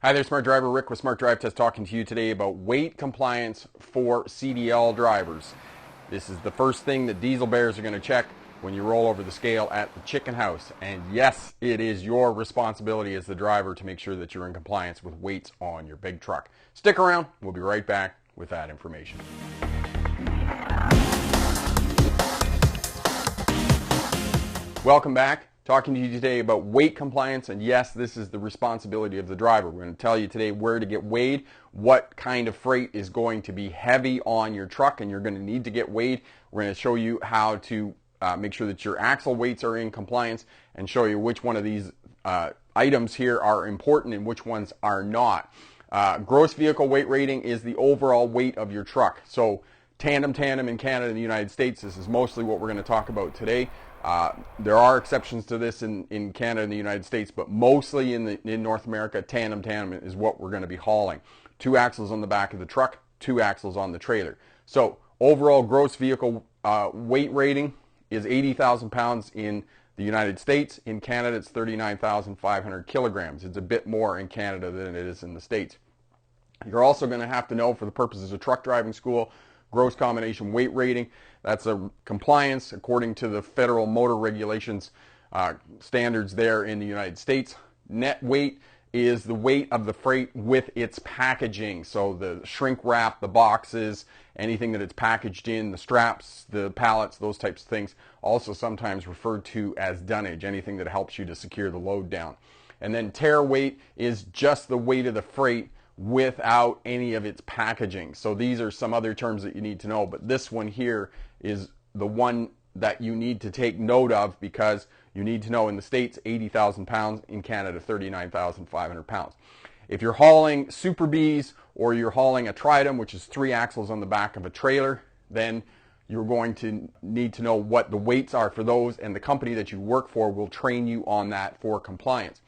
Hi there, Smart Driver. Rick with Smart Drive Test talking to you today about weight compliance for CDL drivers. This is the first thing that diesel bears are going to check when you roll over the scale at the chicken house. And yes, it is your responsibility as the driver to make sure that you're in compliance with weights on your big truck. Stick around. We'll be right back with that information. Welcome back. Talking to you today about weight compliance, and yes, this is the responsibility of the driver. We're going to tell you today where to get weighed, what kind of freight is going to be heavy on your truck, and you're going to need to get weighed. We're going to show you how to make sure that your axle weights are in compliance and show you which one of these items here are important and which ones are not. Gross vehicle weight rating is the overall weight of your truck. So tandem in Canada and the United States, this is mostly what we're going to talk about today. There are exceptions to this in Canada and the United States, but mostly in North America, tandem is what we're going to be hauling. 2 axles on the back of the truck, 2 axles on the trailer. So overall gross vehicle weight rating is 80,000 pounds in the United States. In Canada, it's 39,500 kilograms. It's a bit more in Canada than it is in the States. You're also going to have to know, for the purposes of truck driving school, gross combination weight rating. That's a compliance according to the federal motor regulations standards there in the United States. Net weight is the weight of the freight with its packaging. So the shrink wrap, the boxes, anything that it's packaged in, the straps, the pallets, those types of things. Also sometimes referred to as dunnage, anything that helps you to secure the load down. And then tare weight is just the weight of the freight without any of its packaging. So these are some other terms that you need to know, but this one here is the one that you need to take note of, because you need to know in the States 80,000 pounds, in Canada 39,500 pounds. If you're hauling Super Bs or you're hauling a Tridem, which is 3 axles on the back of a trailer, then you're going to need to know what the weights are for those, and the company that you work for will train you on that for compliance.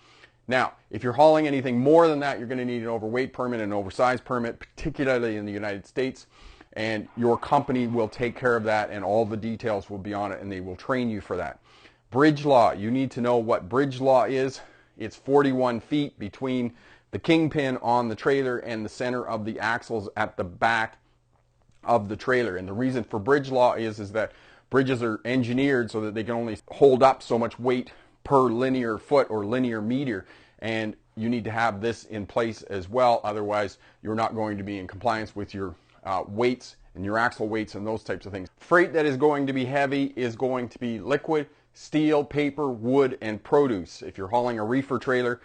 Now, if you're hauling anything more than that, you're going to need an overweight permit and an oversize permit, particularly in the United States, and your company will take care of that, and all the details will be on it, and they will train you for that. Bridge law, you need to know what bridge law is. It's 41 feet between the kingpin on the trailer and the center of the axles at the back of the trailer. And the reason for bridge law is that bridges are engineered so that they can only hold up so much weight per linear foot or linear meter, and you need to have this in place as well. Otherwise, you're not going to be in compliance with your weights and your axle weights and those types of things. Freight that is going to be heavy is going to be liquid, steel, paper, wood, and produce. If you're hauling a reefer trailer,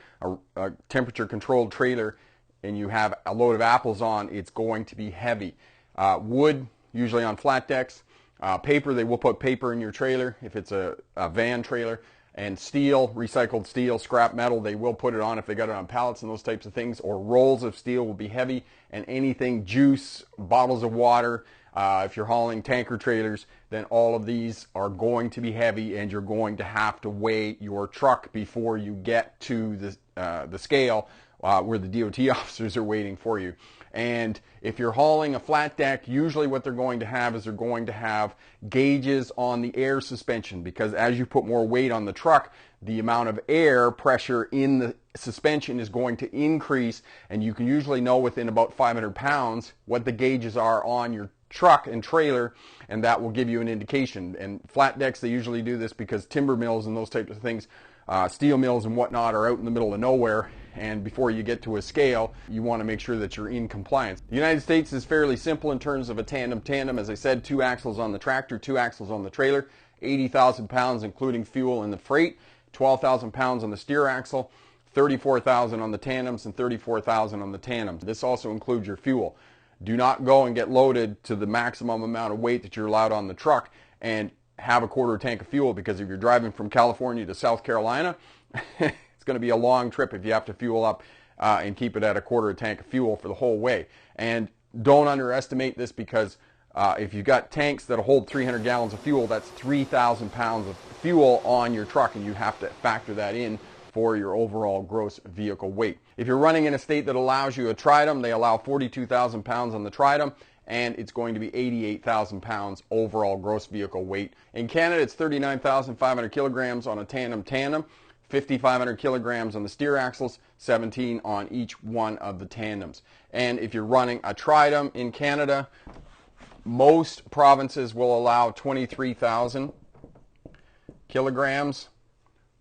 a temperature controlled trailer, and you have a load of apples on, it's going to be heavy. Wood, usually on flat decks. Paper, they will put paper in your trailer if it's a van trailer. And steel, recycled steel, scrap metal, they will put it on if they got it on pallets and those types of things. Or rolls of steel will be heavy, and anything juice, bottles of water, if you're hauling tanker trailers, then all of these are going to be heavy, and you're going to have to weigh your truck before you get to the scale where the DOT officers are waiting for you. And if you're hauling a flat deck, usually what they're going to have is they're going to have gauges on the air suspension, because as you put more weight on the truck, the amount of air pressure in the suspension is going to increase, and you can usually know within about 500 pounds what the gauges are on your truck and trailer, and that will give you an indication. And flat decks, they usually do this because timber mills and those types of things, steel mills and whatnot, are out in the middle of nowhere, and before you get to a scale, you want to make sure that you're in compliance. The United States is fairly simple in terms of a tandem. As I said, 2 axles on the tractor, 2 axles on the trailer, 80,000 pounds including fuel and the freight, 12,000 pounds on the steer axle, 34,000 on the tandems, and 34,000 on the tandems. This also includes your fuel. Do not go and get loaded to the maximum amount of weight that you're allowed on the truck and have a quarter tank of fuel, because if you're driving from California to South Carolina, it's going to be a long trip if you have to fuel up and keep it at a quarter tank of fuel for the whole way. And don't underestimate this, because if you've got tanks that hold 300 gallons of fuel, that's 3,000 pounds of fuel on your truck, and you have to factor that in for your overall gross vehicle weight. If you're running in a state that allows you a Tridem, they allow 42,000 pounds on the Tridem, and it's going to be 88,000 pounds overall gross vehicle weight. In Canada, it's 39,500 kilograms on a tandem, 5,500 kilograms on the steer axles, 17 on each one of the tandems. And if you're running a Tridem in Canada, most provinces will allow 23,000 kilograms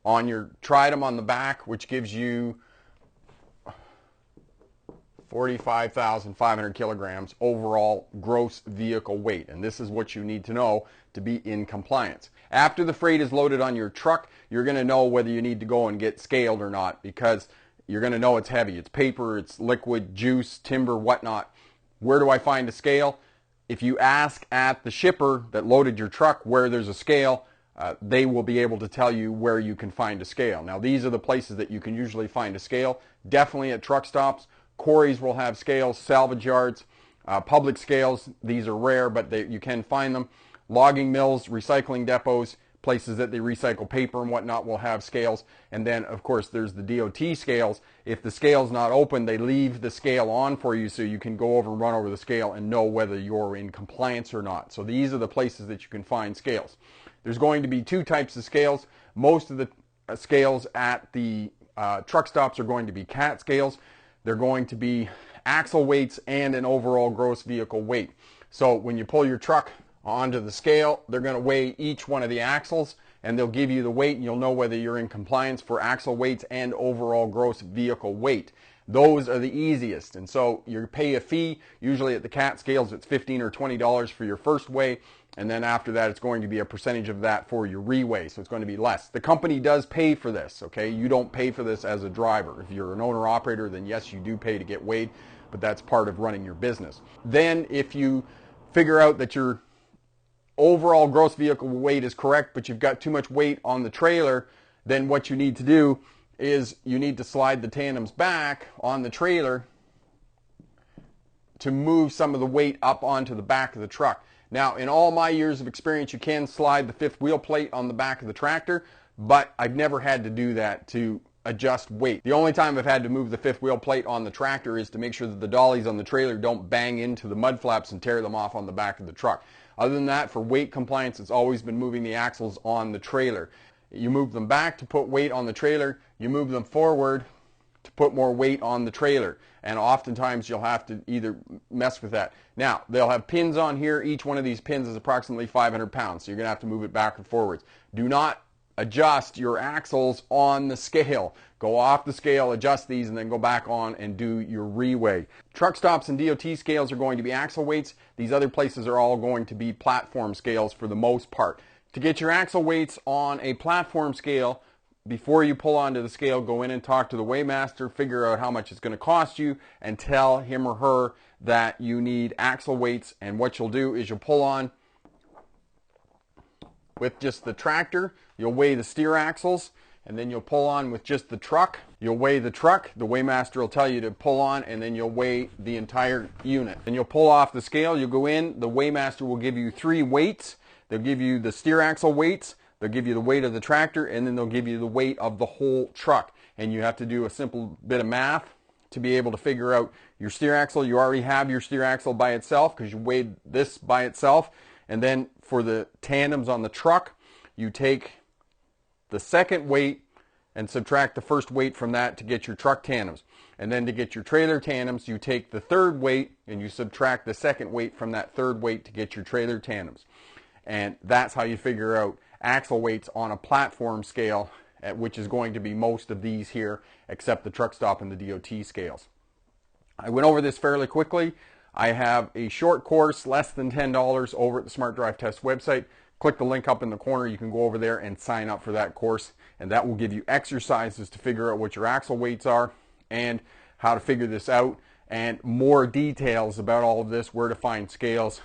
on your Tridem on the back, which gives you 45,500 kilograms overall gross vehicle weight. And this is what you need to know to be in compliance. After the freight is loaded on your truck, you're going to know whether you need to go and get scaled or not, because you're going to know it's heavy. It's paper, it's liquid, juice, timber, whatnot. Where do I find a scale? If you ask at the shipper that loaded your truck where there's a scale, they will be able to tell you where you can find a scale. Now, these are the places that you can usually find a scale. Definitely at truck stops. Quarries will have scales, salvage yards, public scales. These are rare, but you can find them. Logging mills, recycling depots, places that they recycle paper and whatnot will have scales. And then, of course, there's the DOT scales. If the scale's not open, they leave the scale on for you so you can go over and run over the scale and know whether you're in compliance or not. So these are the places that you can find scales. There's going to be two types of scales. Most of the scales at the truck stops are going to be CAT scales. They're going to be axle weights and an overall gross vehicle weight. So when you pull your truck onto the scale, they're going to weigh each one of the axles, and they'll give you the weight, and you'll know whether you're in compliance for axle weights and overall gross vehicle weight. Those are the easiest, and so you pay a fee. Usually at the CAT scales, it's $15 or $20 for your first weigh, and then after that, it's going to be a percentage of that for your reweigh, so it's going to be less. The company does pay for this, okay? You don't pay for this as a driver. If you're an owner-operator, then yes, you do pay to get weighed, but that's part of running your business. Then if you figure out that your overall gross vehicle weight is correct, but you've got too much weight on the trailer, then what you need to do is you need to slide the tandems back on the trailer to move some of the weight up onto the back of the truck. Now, in all my years of experience, you can slide the fifth wheel plate on the back of the tractor, but I've never had to do that to adjust weight. The only time I've had to move the fifth wheel plate on the tractor is to make sure that the dollies on the trailer don't bang into the mud flaps and tear them off on the back of the truck. Other than that, for weight compliance, it's always been moving the axles on the trailer. You move them back to put weight on the trailer. You move them forward to put more weight on the trailer. And oftentimes you'll have to either mess with that. Now, they'll have pins on here. Each one of these pins is approximately 500 pounds. So you're going to have to move it back and forwards. Do not adjust your axles on the scale. Go off the scale, adjust these, and then go back on and do your reweigh. Truck stops and DOT scales are going to be axle weights. These other places are all going to be platform scales for the most part. To get your axle weights on a platform scale, before you pull onto the scale, go in and talk to the weighmaster, figure out how much it's going to cost you, and tell him or her that you need axle weights. And what you'll do is you'll pull on with just the tractor, you'll weigh the steer axles, and then you'll pull on with just the truck. You'll weigh the truck, the weighmaster will tell you to pull on, and then you'll weigh the entire unit. Then you'll pull off the scale, you'll go in, the weighmaster will give you 3 weights. They'll give you the steer axle weights, they'll give you the weight of the tractor, and then they'll give you the weight of the whole truck. And you have to do a simple bit of math to be able to figure out your steer axle. You already have your steer axle by itself because you weighed this by itself. And then for the tandems on the truck, you take the second weight and subtract the first weight from that to get your truck tandems. And then to get your trailer tandems, you take the third weight and you subtract the second weight from that third weight to get your trailer tandems. And that's how you figure out axle weights on a platform scale, which is going to be most of these here, except the truck stop and the DOT scales. I went over this fairly quickly. I have a short course, less than $10, over at the Smart Drive Test website. Click the link up in the corner. You can go over there and sign up for that course, and that will give you exercises to figure out what your axle weights are and how to figure this out, and more details about all of this, where to find scales,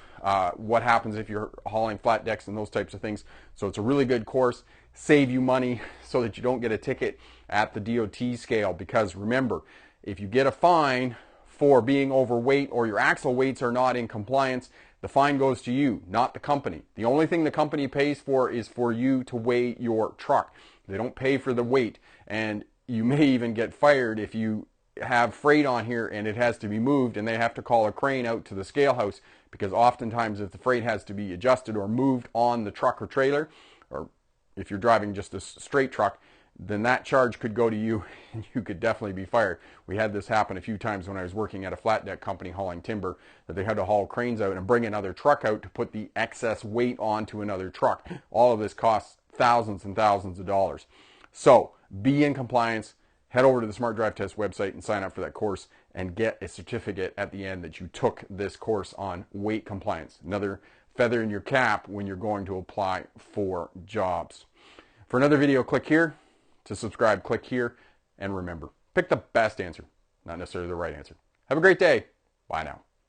what happens if you're hauling flat decks and those types of things. So it's a really good course. Save you money so that you don't get a ticket at the DOT scale, because remember, if you get a fine for being overweight or your axle weights are not in compliance, the fine goes to you, not the company. The only thing the company pays for is for you to weigh your truck. They don't pay for the weight, and you may even get fired if you have freight on here and it has to be moved and they have to call a crane out to the scale house, because oftentimes if the freight has to be adjusted or moved on the truck or trailer, or if you're driving just a straight truck, then that charge could go to you and you could definitely be fired. We had this happen a few times when I was working at a flat deck company hauling timber, that they had to haul cranes out and bring another truck out to put the excess weight onto another truck. All of this costs thousands and thousands of dollars. So be in compliance. Head over to the Smart Drive Test website and sign up for that course and get a certificate at the end that you took this course on weight compliance. Another feather in your cap when you're going to apply for jobs. For another video, click here. To subscribe, click here. And remember, pick the best answer, not necessarily the right answer. Have a great day. Bye now.